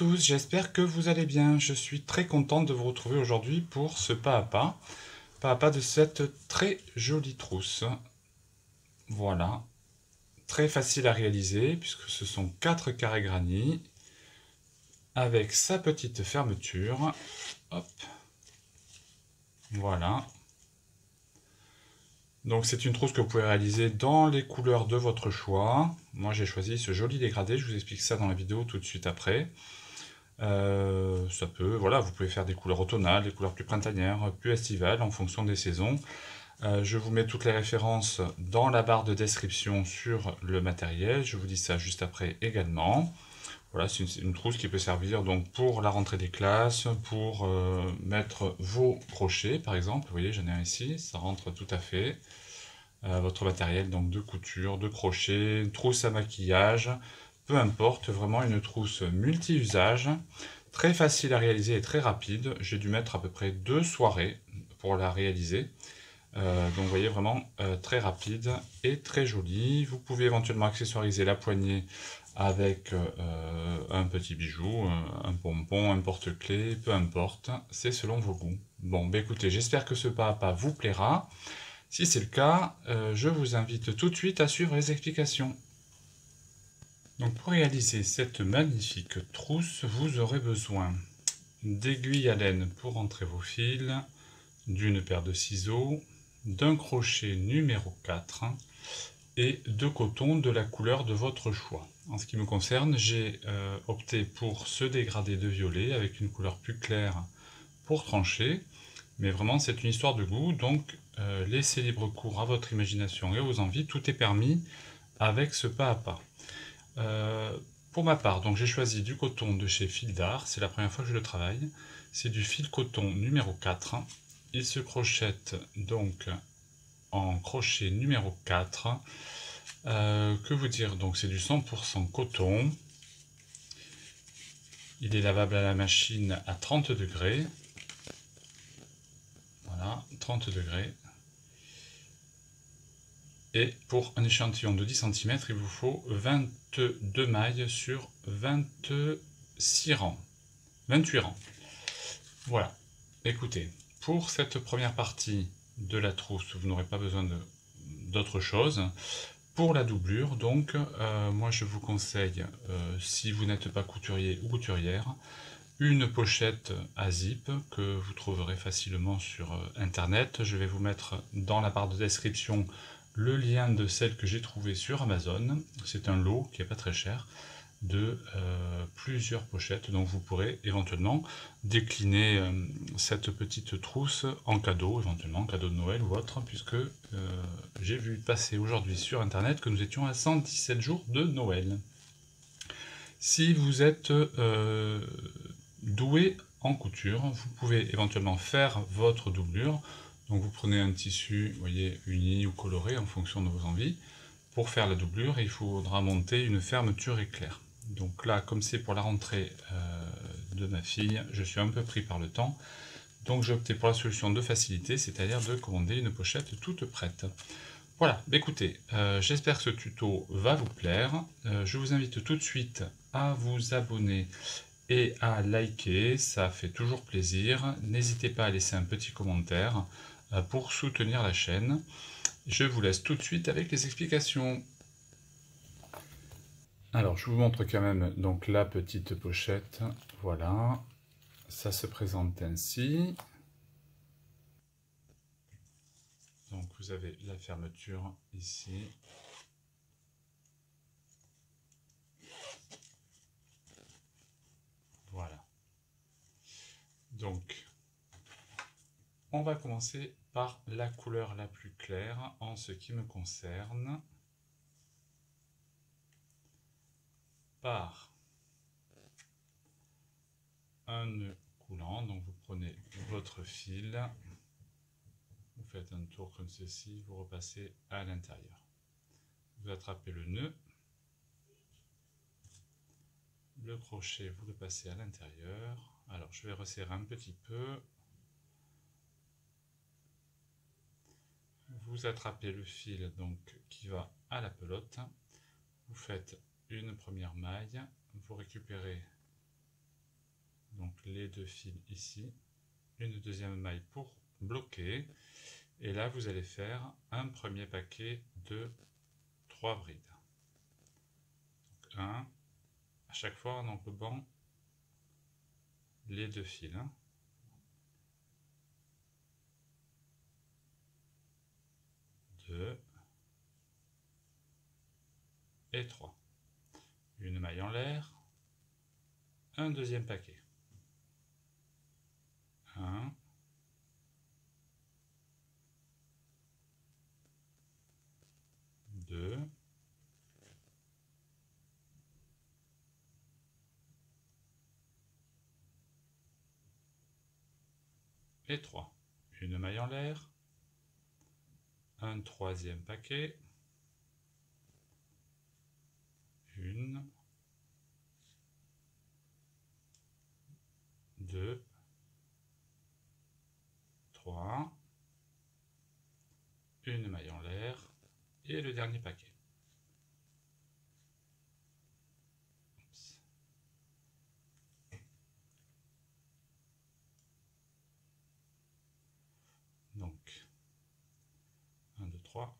tous, j'espère que vous allez bien. Je suis très contente de vous retrouver aujourd'hui pour ce pas à pas de cette très jolie trousse. Voilà, très facile à réaliser puisque ce sont 4 carrés granit avec sa petite fermeture. Hop, voilà. Donc c'est une trousse que vous pouvez réaliser dans les couleurs de votre choix. Moi j'ai choisi ce joli dégradé, je vous explique ça dans la vidéo tout de suite après. Ça peut, voilà, vous pouvez faire des couleurs automnales, des couleurs plus printanières, plus estivales en fonction des saisons. Je vous mets toutes les références dans la barre de description sur le matériel. Je vous dis ça juste après également. Voilà, c'est une trousse qui peut servir donc pour la rentrée des classes, pour mettre vos crochets par exemple. Vous voyez, j'en ai un ici, ça rentre tout à fait. Votre matériel donc de couture, de crochet, une trousse à maquillage, peu importe, vraiment une trousse multi-usage, très facile à réaliser et très rapide. J'ai dû mettre à peu près 2 soirées pour la réaliser. Donc vous voyez vraiment très rapide et très jolie. Vous pouvez éventuellement accessoiriser la poignée avec un petit bijou, un pompon, un porte-clés, peu importe, c'est selon vos goûts. Bon, bah écoutez, j'espère que ce pas à pas vous plaira. Si c'est le cas, je vous invite tout de suite à suivre les explications. Donc pour réaliser cette magnifique trousse, vous aurez besoin d'aiguilles à laine pour entrer vos fils, d'une paire de ciseaux, d'un crochet numéro 4 et de coton de la couleur de votre choix. En ce qui me concerne, j'ai opté pour ce dégradé de violet avec une couleur plus claire pour trancher. Mais vraiment, c'est une histoire de goût, donc laissez libre cours à votre imagination et aux envies. Tout est permis avec ce pas à pas. Pour ma part, donc j'ai choisi du coton de chez Fil d'Art. C'est la première fois que je le travaille. C'est du fil coton numéro 4. Il se crochette donc en crochet numéro 4. Que vous dire, donc c'est du 100% coton. Il est lavable à la machine à 30 degrés. Voilà, 30 degrés. Et pour un échantillon de 10 cm, il vous faut 22 mailles sur 26 rangs. 28 rangs. Voilà. Écoutez, pour cette première partie de la trousse, vous n'aurez pas besoin d'autre chose. Pour la doublure, donc, moi je vous conseille, si vous n'êtes pas couturier ou couturière, une pochette à zip que vous trouverez facilement sur internet. Je vais vous mettre dans la barre de description le lien de celle que j'ai trouvée sur Amazon. C'est un lot qui n'est pas très cher de plusieurs pochettes, donc vous pourrez éventuellement décliner cette petite trousse en cadeau, éventuellement cadeau de Noël ou autre, puisque j'ai vu passer aujourd'hui sur internet que nous étions à 117 jours de Noël. Si vous êtes doué en couture, vous pouvez éventuellement faire votre doublure. Donc vous prenez un tissu, vous voyez, uni ou coloré en fonction de vos envies. Pour faire la doublure, il faudra monter une fermeture éclair. Donc là, comme c'est pour la rentrée de ma fille, je suis un peu pris par le temps. Donc j'ai opté pour la solution de facilité, c'est-à-dire de commander une pochette toute prête. Voilà, écoutez, j'espère que ce tuto va vous plaire. Je vous invite tout de suite à vous abonner et à liker, ça fait toujours plaisir. N'hésitez pas à laisser un petit commentaire pour soutenir la chaîne. Je vous laisse tout de suite avec les explications. Alors, je vous montre quand même donc la petite pochette. Voilà, ça se présente ainsi. Donc, vous avez la fermeture ici. Voilà. Donc, on va commencer par la couleur la plus claire en ce qui me concerne. Par un nœud coulant, donc vous prenez votre fil, vous faites un tour comme ceci, vous repassez à l'intérieur. Vous attrapez le nœud, le crochet, vous le passez à l'intérieur. Alors je vais resserrer un petit peu. Vous attrapez le fil donc qui va à la pelote. Vous faites une première maille, vous récupérez Donc les deux fils ici, une deuxième maille pour bloquer. Et là, vous allez faire un premier paquet de 3 brides. Donc 1, à chaque fois en englobant les deux fils. 2 et 3. Une maille en l'air, un deuxième paquet. 1, 2, et 3. Une maille en l'air, un troisième paquet, 1, 2, 3, une maille en l'air et le dernier paquet. Oups. Donc 1, 2, 3.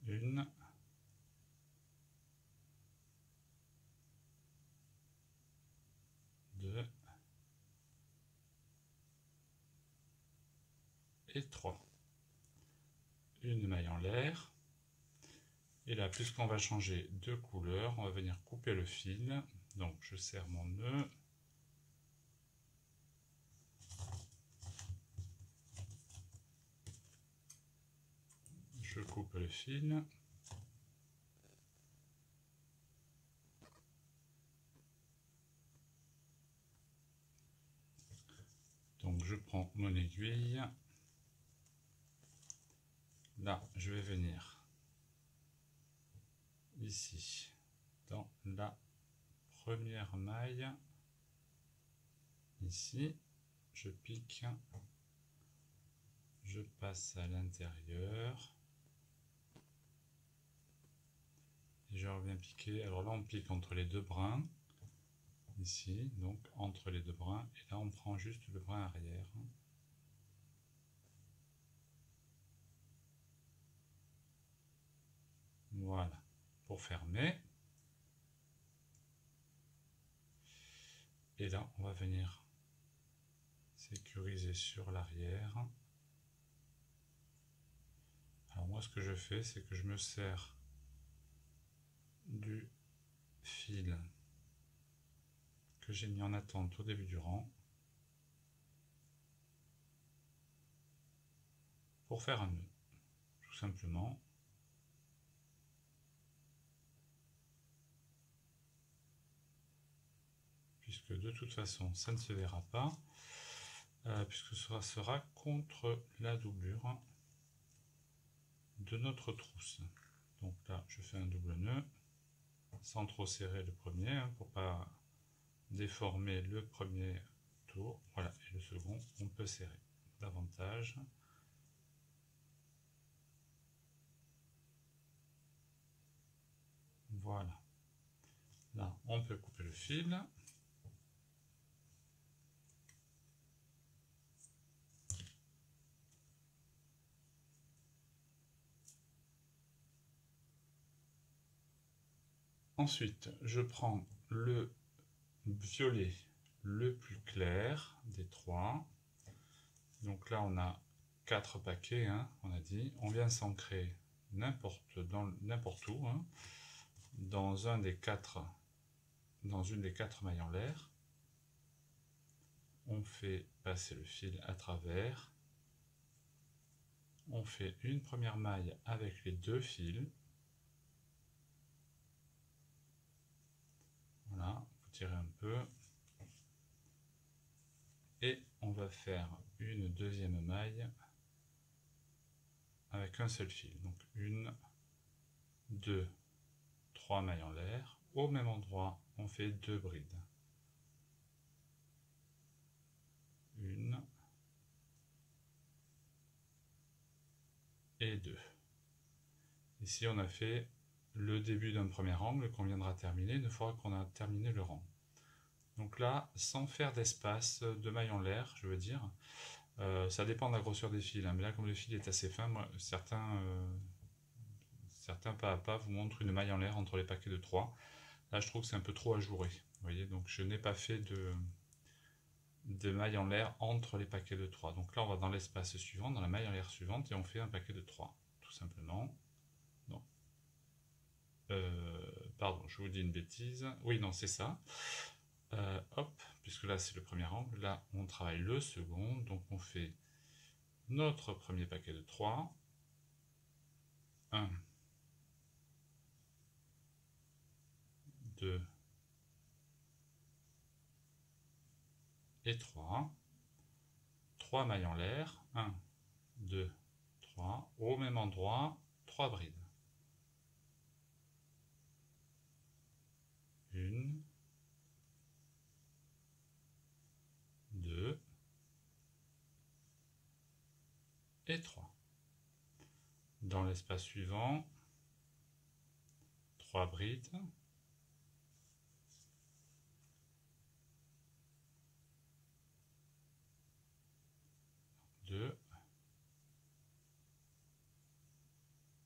Une, deux et 3. Une maille en l'air. Et là, puisqu'on va changer de couleur, on va venir couper le fil. Donc je serre mon nœud. Je coupe le fil. Donc je prends mon aiguille. Là, je vais venir ici, dans la première maille. Ici, je pique. Je passe à l'intérieur. Et je reviens piquer. Alors là, on pique entre les deux brins. Ici, donc entre les deux brins. Et là, on prend juste le brin arrière. Voilà, pour fermer. Et là, on va venir sécuriser sur l'arrière. Alors moi, ce que je fais, c'est que je me sers du fil que j'ai mis en attente au début du rang pour faire un nœud, tout simplement. Puisque de toute façon, ça ne se verra pas, puisque ça sera contre la doublure de notre trousse. Donc là, je fais un double nœud, sans trop serrer le premier, pour pas déformer le premier tour. Voilà, et le second, on peut serrer davantage. Voilà. Là, on peut couper le fil. Ensuite, je prends le violet le plus clair des trois. Donc là, on a 4 paquets, hein, on a dit. On vient s'ancrer n'importe où, hein, dans une des quatre mailles en l'air. On fait passer le fil à travers. On fait une première maille avec les deux fils. Voilà, vous tirez un peu. Et on va faire une deuxième maille avec un seul fil. Donc 1, 2, 3 mailles en l'air. Au même endroit, on fait 2 brides. 1, et 2. Ici, on a fait le début d'un premier angle qu'on viendra terminer une fois qu'on a terminé le rang. Donc là, sans faire d'espace de maille en l'air, je veux dire, ça dépend de la grosseur des fils, hein, mais là, comme le fil est assez fin, moi, certains pas à pas vous montrent une maille en l'air entre les paquets de 3. Là, je trouve que c'est un peu trop ajouré. Vous voyez, donc je n'ai pas fait de maille en l'air entre les paquets de 3. Donc là, on va dans l'espace suivant, dans la maille en l'air suivante, et on fait un paquet de 3, tout simplement. Non. Pardon, je vous dis une bêtise. Oui, non, c'est ça. Hop, puisque là, c'est le premier angle. Là, on travaille le second. Donc, on fait notre premier paquet de 3. 1, 2 et 3. 3 mailles en l'air. 1, 2, 3. Au même endroit, 3 brides. 1, 2 et 3. Dans l'espace suivant, 3 brides. 2,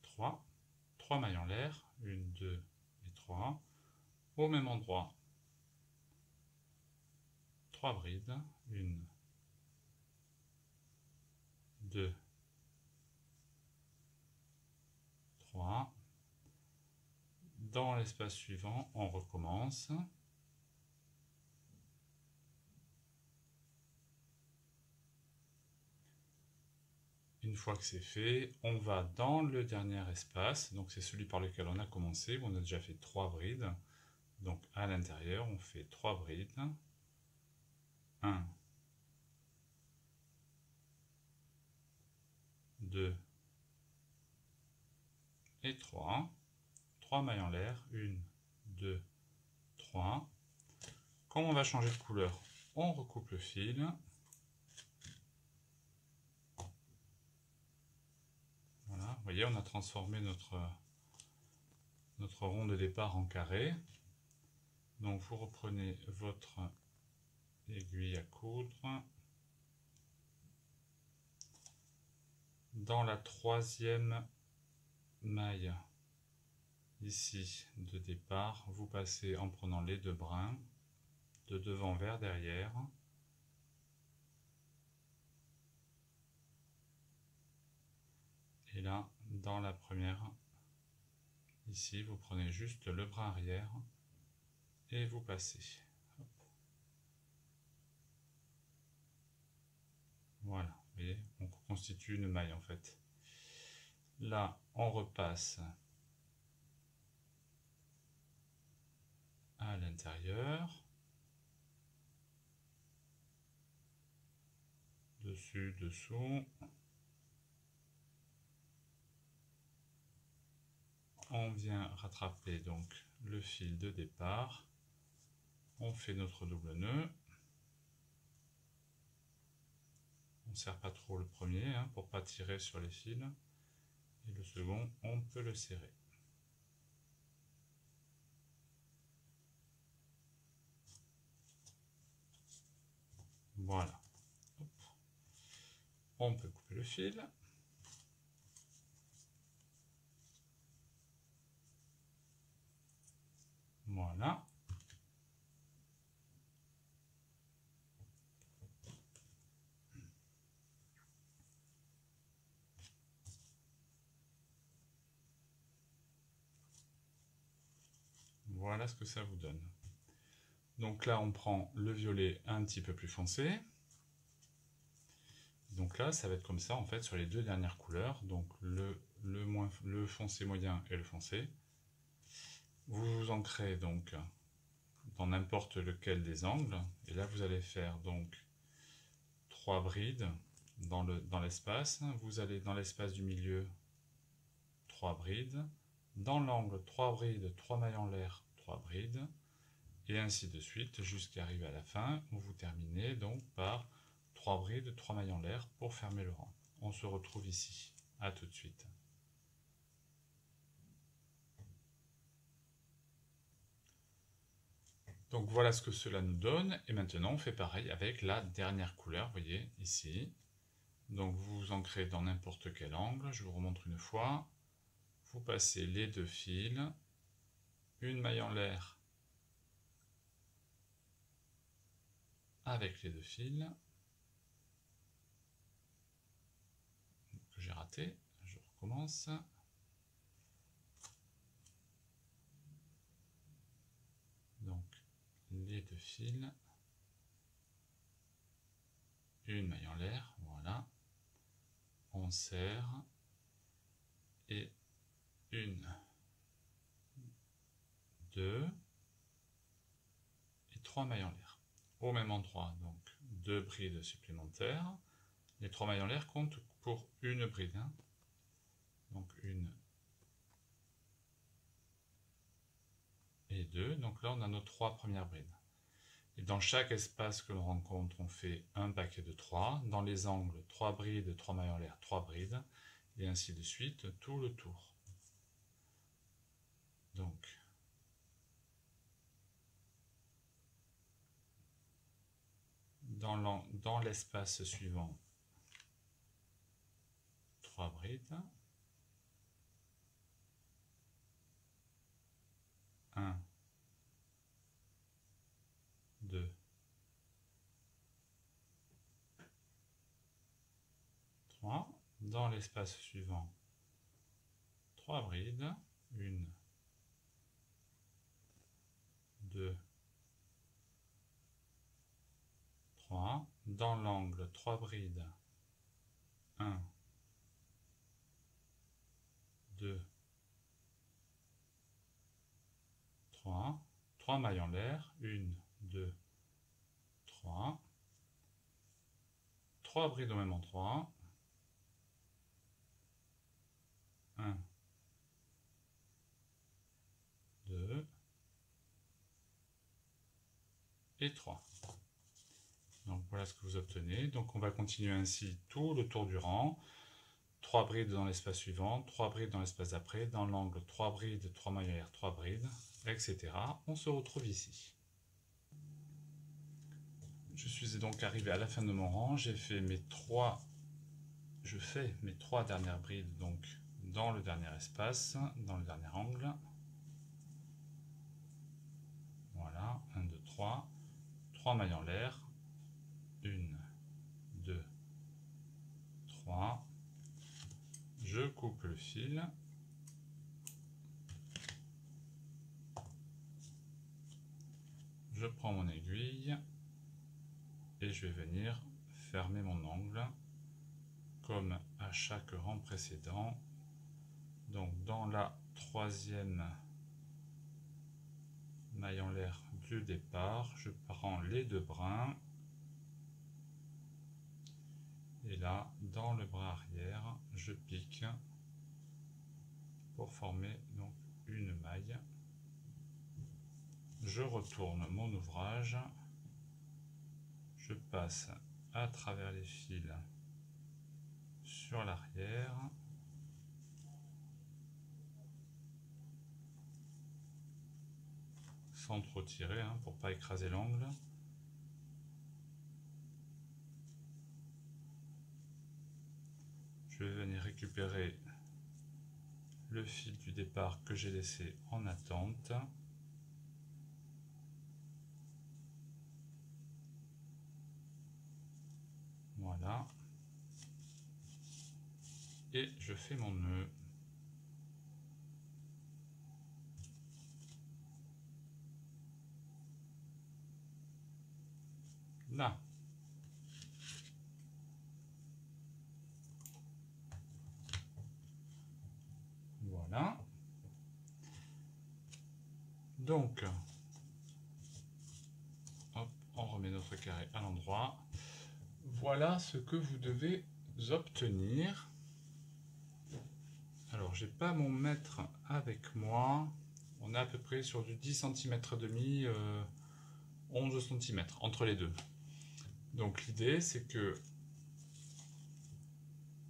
3. 3 mailles en l'air. 1, 2 et 3. Au même endroit, 3 brides. 1, 2, 3. Dans l'espace suivant, on recommence. Une fois que c'est fait, on va dans le dernier espace, donc c'est celui par lequel on a commencé, on a déjà fait 3 brides. Donc à l'intérieur, on fait 3 brides. 1, 2 et 3. 3 mailles en l'air. 1, 2, 3. Quand on va changer de couleur, on recoupe le fil. Voilà, vous voyez, on a transformé notre rond de départ en carré. Donc vous reprenez votre aiguille à coudre. Dans la troisième maille ici de départ, vous passez en prenant les 2 brins de devant vers derrière. Et là, dans la première, ici, vous prenez juste le brin arrière et vous passez. Hop. Voilà, vous voyez, on constitue une maille en fait. Là, on repasse à l'intérieur, dessus, dessous. On vient rattraper donc le fil de départ. On fait notre double nœud. On ne serre pas trop le premier pour ne pas tirer sur les fils. Et le second, on peut le serrer. Voilà. Hop. On peut couper le fil. Voilà. Voilà ce que ça vous donne. Donc là, on prend le violet un petit peu plus foncé. Donc là, ça va être comme ça en fait sur les 2 dernières couleurs, donc le foncé moyen et le foncé. Vous vous ancrez donc dans n'importe lequel des angles, et là vous allez faire donc 3 brides dans l'espace. Vous allez dans l'espace du milieu, 3 brides. Dans l'angle, 3 brides, 3 mailles en l'air, 3 brides. Et ainsi de suite jusqu'à arriver à la fin où vous terminez donc par 3 brides, 3 mailles en l'air pour fermer le rang. On se retrouve ici. À tout de suite. Donc voilà ce que cela nous donne. Et maintenant, on fait pareil avec la dernière couleur, vous voyez, ici. Donc vous vous ancrez dans n'importe quel angle. Je vous remontre une fois. Vous passez les 2 fils. Une maille en l'air avec les 2 fils. Que j'ai raté. Je recommence. Donc les 2 fils. Une maille en l'air, voilà. On serre. Et 1, 2 et 3 mailles en l'air. Au même endroit, donc 2 brides supplémentaires. Les 3 mailles en l'air comptent pour une bride. Hein. Donc 1 et 2. Donc là, on a nos 3 premières brides. Et dans chaque espace que l'on rencontre, on fait un paquet de 3. Dans les angles, 3 brides, 3 mailles en l'air, 3 brides. Et ainsi de suite, tout le tour. Donc, dans l'espace suivant, 3 brides. 1, 2, 3. Dans l'espace suivant, 3 brides. 1, 2, 3. Dans l'angle, 3 brides. 1, 2, 3. 3 mailles en l'air. 1, 2, 3. 3 brides au même endroit. 1, 2 et 3. Donc voilà ce que vous obtenez. Donc on va continuer ainsi tout le tour du rang. 3 brides dans l'espace suivant, 3 brides dans l'espace d'après, dans l'angle 3 brides, 3 mailles en l'air, 3 brides, etc. On se retrouve ici. Je suis donc arrivé à la fin de mon rang, je fais mes 3 dernières brides donc dans le dernier espace, dans le dernier angle. Voilà, 1, 2, 3. 3 mailles en l'air. 1, 2, 3. Je coupe le fil. Je prends mon aiguille et je vais venir fermer mon angle comme à chaque rang précédent. Donc dans la 3e maille en l'air du départ, je prends les 2 brins et là dans le bras arrière je pique pour former donc une maille. Je retourne mon ouvrage, je passe à travers les fils sur l'arrière, sans trop tirer hein, pour pas écraser l'angle. Je vais venir récupérer le fil du départ que j'ai laissé en attente. Voilà. Et je fais mon nœud. Là. Voilà. Donc, hop, on remet notre carré à l'endroit. Voilà ce que vous devez obtenir. Alors, j'ai pas mon mètre avec moi. On est à peu près sur du 10 cm demi, 11 cm entre les deux. Donc l'idée c'est que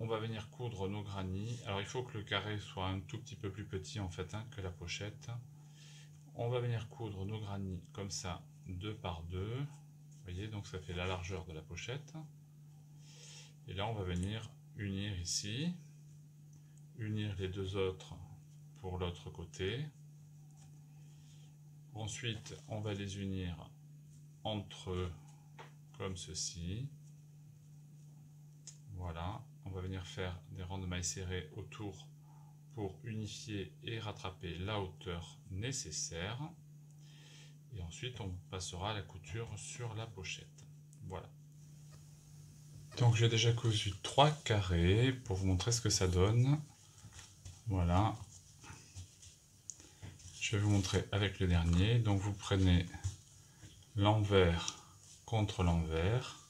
on va venir coudre nos granits. Alors il faut que le carré soit un tout petit peu plus petit en fait que la pochette. On va venir coudre nos granits comme ça, 2 par 2. Vous voyez, donc ça fait la largeur de la pochette. Et là on va venir unir ici, unir les deux autres pour l'autre côté. Ensuite on va les unir entre eux comme ceci. Voilà, on va venir faire des rangs de mailles serrées autour pour unifier et rattraper la hauteur nécessaire. Et ensuite on passera à la couture sur la pochette. Voilà. Donc j'ai déjà cousu 3 carrés pour vous montrer ce que ça donne. Voilà. Je vais vous montrer avec le dernier. Donc vous prenez l'envers contre l'envers.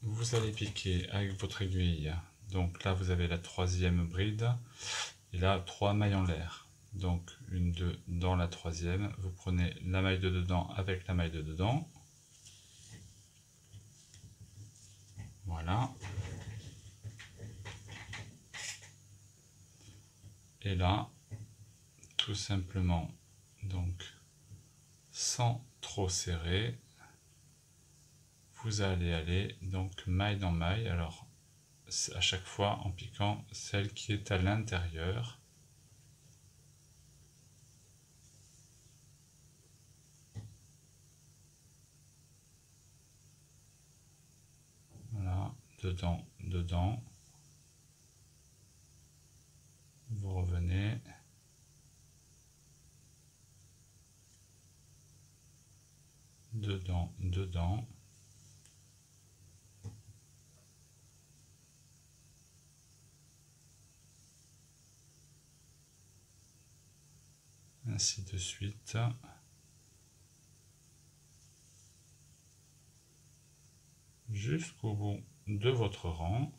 Vous allez piquer avec votre aiguille. Donc là vous avez la 3e bride. Et là 3 mailles en l'air. Donc une, 2 dans la 3e. Vous prenez la maille de dedans avec la maille de dedans. Voilà. Et là, tout simplement, donc, sans trop serrer, vous allez aller donc maille dans maille. Alors, à chaque fois en piquant celle qui est à l'intérieur. Voilà, dedans, dedans. Vous revenez. Dedans, dedans. Ainsi de suite. Jusqu'au bout de votre rang.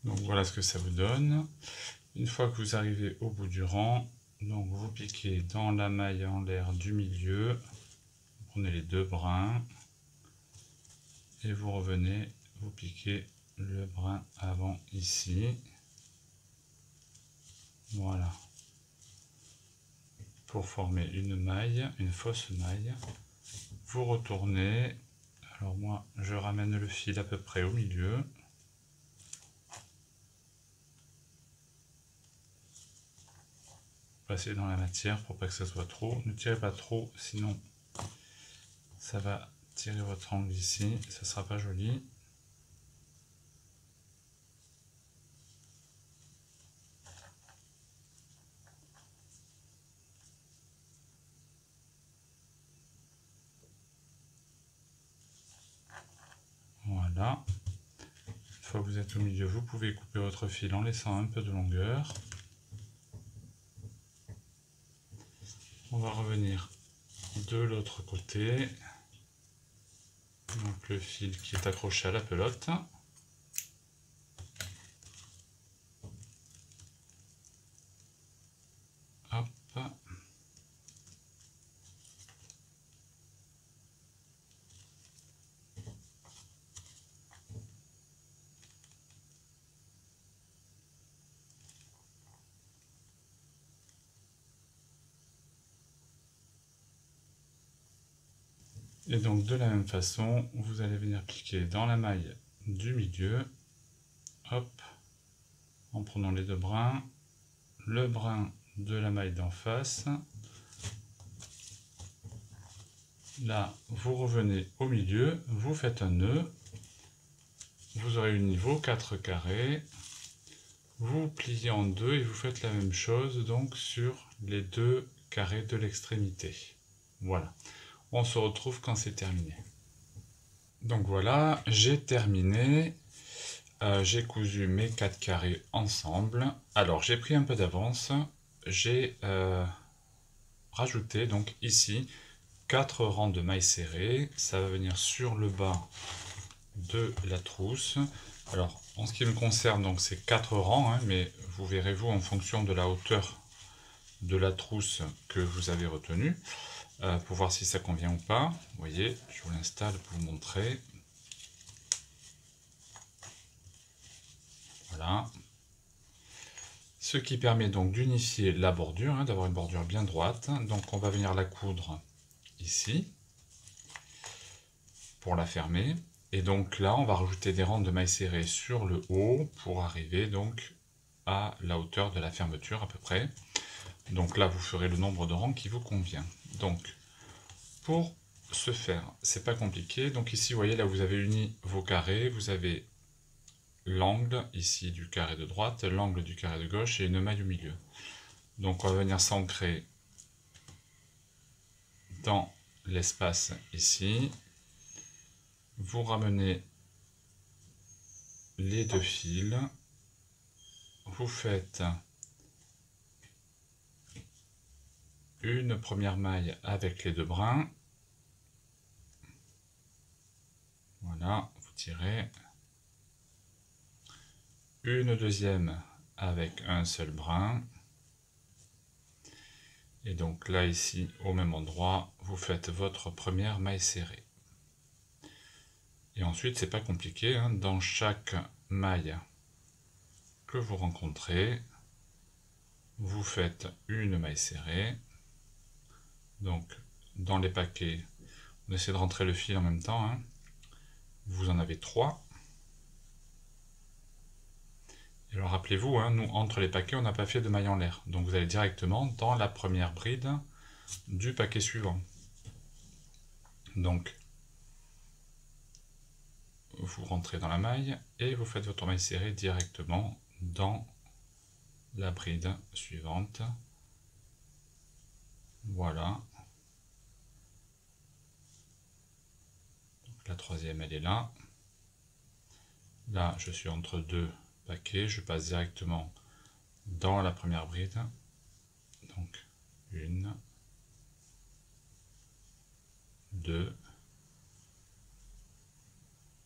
Donc voilà ce que ça vous donne. Une fois que vous arrivez au bout du rang, donc vous piquez dans la maille en l'air du milieu, vous prenez les 2 brins et vous revenez, vous piquez le brin avant ici. Voilà. Pour former une maille, une fausse maille. Vous retournez. Alors moi, je ramène le fil à peu près au milieu. Passez dans la matière pour pas que ça soit trop. Ne tirez pas trop, sinon ça va tirer votre angle ici, ça sera pas joli. Voilà. Une fois que vous êtes au milieu, vous pouvez couper votre fil en laissant un peu de longueur. On va revenir de l'autre côté. Donc le fil qui est accroché à la pelote. Hop. Et donc de la même façon, vous allez venir piquer dans la maille du milieu, hop, en prenant les 2 brins, le brin de la maille d'en face. Là, vous revenez au milieu, vous faites un nœud, vous aurez eu niveau 4 carrés, vous pliez en 2 et vous faites la même chose donc sur les 2 carrés de l'extrémité. Voilà. On se retrouve quand c'est terminé. Donc voilà, j'ai terminé. J'ai cousu mes 4 carrés ensemble. Alors j'ai pris un peu d'avance. J'ai rajouté donc ici 4 rangs de mailles serrées. Ça va venir sur le bas de la trousse. Alors en ce qui me concerne, donc c'est 4 rangs, hein, mais vous verrez vous en fonction de la hauteur de la trousse que vous avez retenue pour voir si ça convient ou pas. Vous voyez, je vous l'installe pour vous montrer. Voilà. Ce qui permet donc d'unifier la bordure, hein, d'avoir une bordure bien droite. Donc on va venir la coudre ici pour la fermer. Et donc là, on va rajouter des rangs de mailles serrées sur le haut pour arriver donc à la hauteur de la fermeture à peu près. Donc là, vous ferez le nombre de rangs qui vous convient. Donc, pour ce faire, c'est pas compliqué. Donc ici, vous voyez, là, vous avez uni vos carrés. Vous avez l'angle ici du carré de droite, l'angle du carré de gauche et une maille au milieu. Donc on va venir s'ancrer dans l'espace ici. Vous ramenez les deux fils. Vous faites une première maille avec les deux brins. Voilà, vous tirez. Une deuxième avec un seul brin. Et donc là, ici, au même endroit, vous faites votre première maille serrée. Et ensuite, c'est pas compliqué, hein, dans chaque maille que vous rencontrez, vous faites une maille serrée. Donc, dans les paquets, on essaie de rentrer le fil en même temps. Hein. Vous en avez 3. Et alors, rappelez-vous, hein, nous, entre les paquets, on n'a pas fait de maille en l'air. Donc, vous allez directement dans la première bride du paquet suivant. Donc, vous rentrez dans la maille et vous faites votre maille serrée directement dans la bride suivante. Voilà. Donc, la troisième, elle est là. Là, je suis entre deux paquets. Je passe directement dans la première bride. Donc, 1, 2,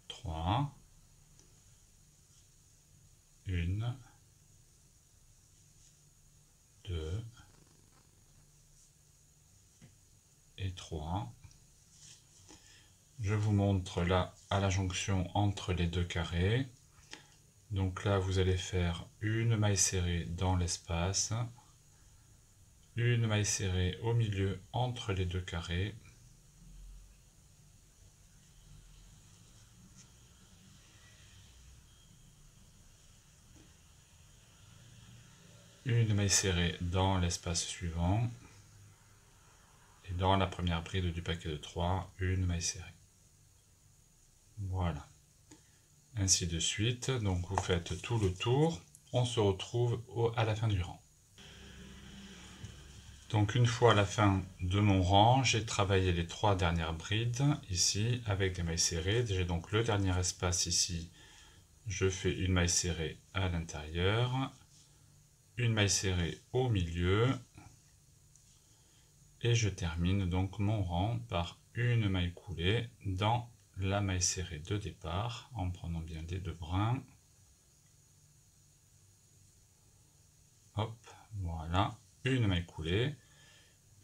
3, 1, 2 et 3. Je vous montre là à la jonction entre les deux carrés. Donc là, vous allez faire une maille serrée dans l'espace, une maille serrée au milieu entre les deux carrés, une maille serrée dans l'espace suivant, et dans la première bride du paquet de 3, une maille serrée. Voilà. Ainsi de suite, donc vous faites tout le tour, on se retrouve à la fin du rang. Donc une fois à la fin de mon rang, j'ai travaillé les 3 dernières brides ici avec des mailles serrées. J'ai donc le dernier espace ici, je fais une maille serrée à l'intérieur, une maille serrée au milieu et je termine donc mon rang par une maille coulée dans la maille serrée de départ en prenant bien les deux brins. Hop, voilà, une maille coulée,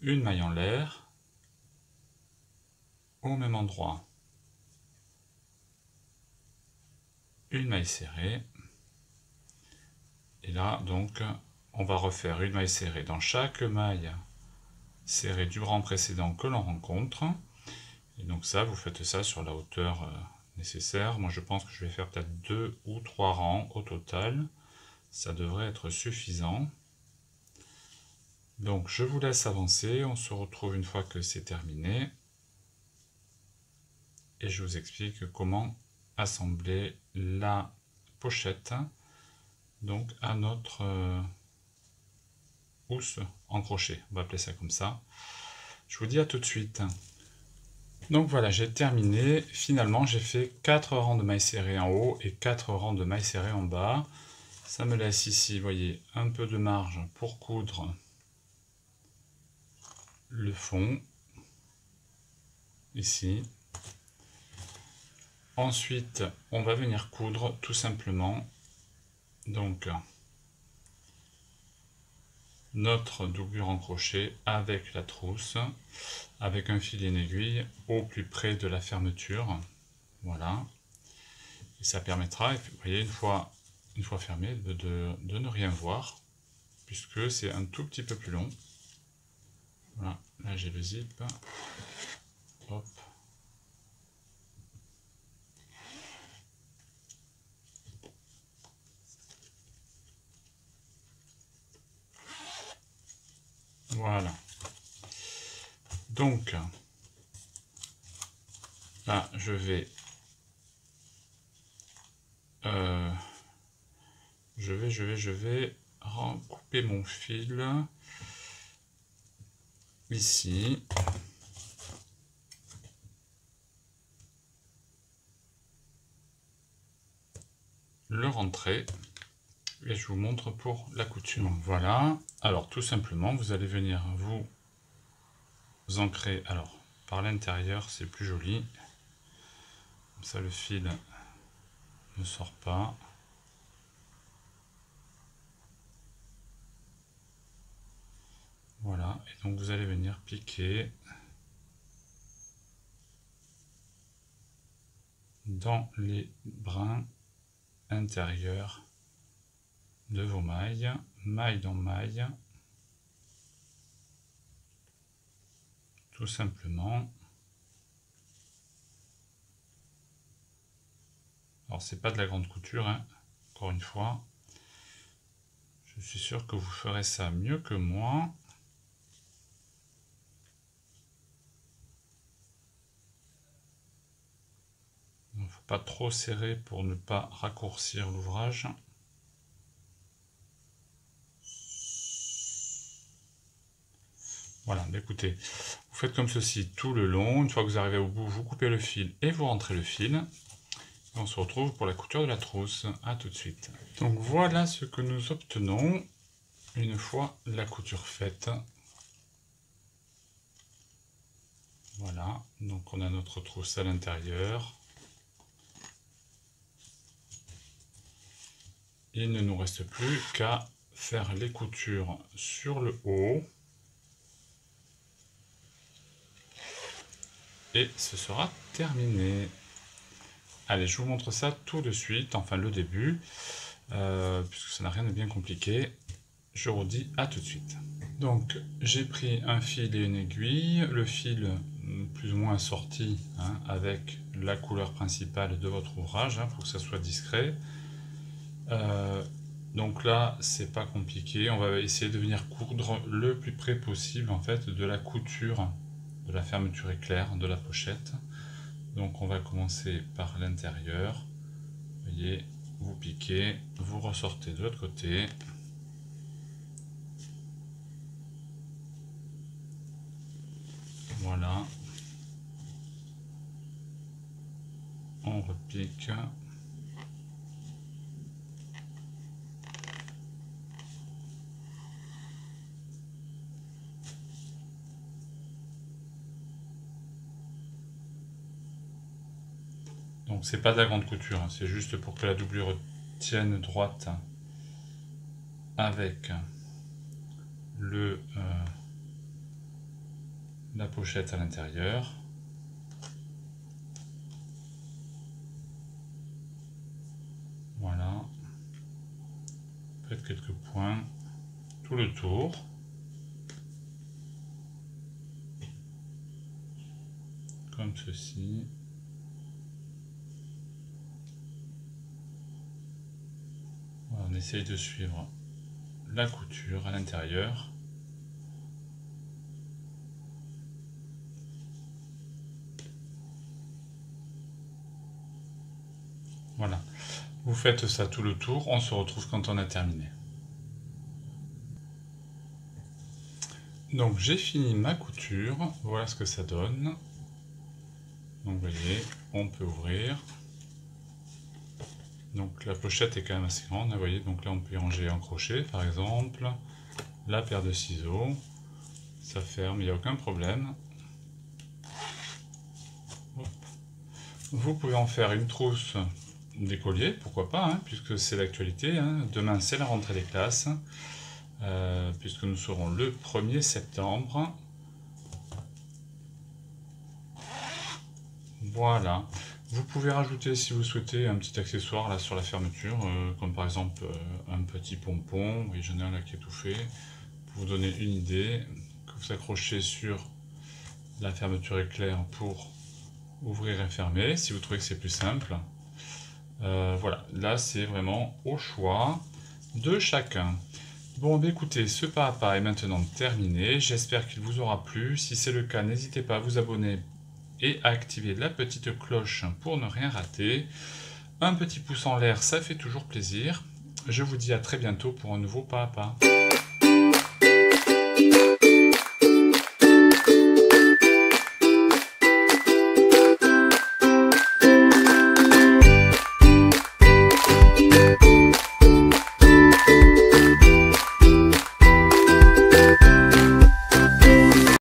une maille en l'air, au même endroit, une maille serrée, et là donc on va refaire une maille serrée dans chaque maille serrée du rang précédent que l'on rencontre, et donc ça vous faites ça sur la hauteur nécessaire. Moi je pense que je vais faire peut-être 2 ou 3 rangs au total, ça devrait être suffisant. Donc je vous laisse avancer, on se retrouve une fois que c'est terminé et je vous explique comment assembler la pochette donc à notre housse en crochet, on va appeler ça comme ça. Je vous dis à tout de suite. Donc voilà, j'ai terminé. Finalement j'ai fait 4 rangs de mailles serrées en haut et 4 rangs de mailles serrées en bas. Ça me laisse ici, vous voyez, un peu de marge pour coudre le fond ici. Ensuite on va venir coudre tout simplement donc notre doublure en crochet avec la trousse, avec un fil et une aiguille au plus près de la fermeture. Voilà. Et ça permettra, vous voyez, une fois fermé, de ne rien voir, puisque c'est un tout petit peu plus long. Voilà, là j'ai le zip. Hop. Voilà. Donc, là, je vais recouper mon fil ici. Le rentrer. Et je vous montre pour la couture. Donc, voilà. Alors, tout simplement, vous allez venir vous ancrer. Alors, par l'intérieur, c'est plus joli. Comme ça, le fil ne sort pas. Voilà. Et donc, vous allez venir piquer dans les brins intérieurs de vos mailles, maille dans maille, tout simplement. Alors c'est pas de la grande couture, hein, encore une fois. Je suis sûr que vous ferez ça mieux que moi. Il ne faut pas trop serrer pour ne pas raccourcir l'ouvrage. Voilà, écoutez, vous faites comme ceci tout le long. Une fois que vous arrivez au bout, vous coupez le fil et vous rentrez le fil. On se retrouve pour la couture de la trousse. À tout de suite. Donc voilà ce que nous obtenons une fois la couture faite. Voilà, donc on a notre trousse à l'intérieur. Il ne nous reste plus qu'à faire les coutures sur le haut. Et ce sera terminé. Allez, je vous montre ça tout de suite, enfin le début, puisque ça n'a rien de bien compliqué. Je vous dis à tout de suite. Donc j'ai pris un fil et une aiguille, le fil plus ou moins assorti hein, avec la couleur principale de votre ouvrage, hein, pour que ça soit discret. Donc là c'est pas compliqué, on va essayer de venir coudre le plus près possible en fait de la couture, de la fermeture éclair de la pochette. Donc on va commencer par l'intérieur, vous voyez, vous piquez, vous ressortez de l'autre côté. Voilà, on repique. Donc c'est pas de la grande couture, hein, c'est juste pour que la doublure tienne droite avec la pochette à l'intérieur. Voilà. Faites quelques points tout le tour. Comme ceci. Voilà, on essaye de suivre la couture à l'intérieur. Voilà. Vous faites ça tout le tour, on se retrouve quand on a terminé. Donc j'ai fini ma couture, voilà ce que ça donne. Donc vous voyez, on peut ouvrir. Donc la pochette est quand même assez grande, vous voyez, donc là on peut y ranger un crochet par exemple, la paire de ciseaux, ça ferme, il n'y a aucun problème. Hop. Vous pouvez en faire une trousse d'écolier, pourquoi pas, hein, puisque c'est l'actualité, hein. Demain c'est la rentrée des classes. puisque nous serons le 1er septembre. Voilà. Vous pouvez rajouter, si vous souhaitez, un petit accessoire là sur la fermeture, comme par exemple un petit pompon. Oui, j'en ai un là qui est tout fait. Pour vous donner une idée, que vous accrochez sur la fermeture éclair pour ouvrir et fermer, si vous trouvez que c'est plus simple. Voilà, là c'est vraiment au choix de chacun. Bon, bah écoutez, ce pas à pas est maintenant terminé. J'espère qu'il vous aura plu. Si c'est le cas, n'hésitez pas à vous abonner et à activer la petite cloche pour ne rien rater. Un petit pouce en l'air, ça fait toujours plaisir. Je vous dis à très bientôt pour un nouveau pas à pas.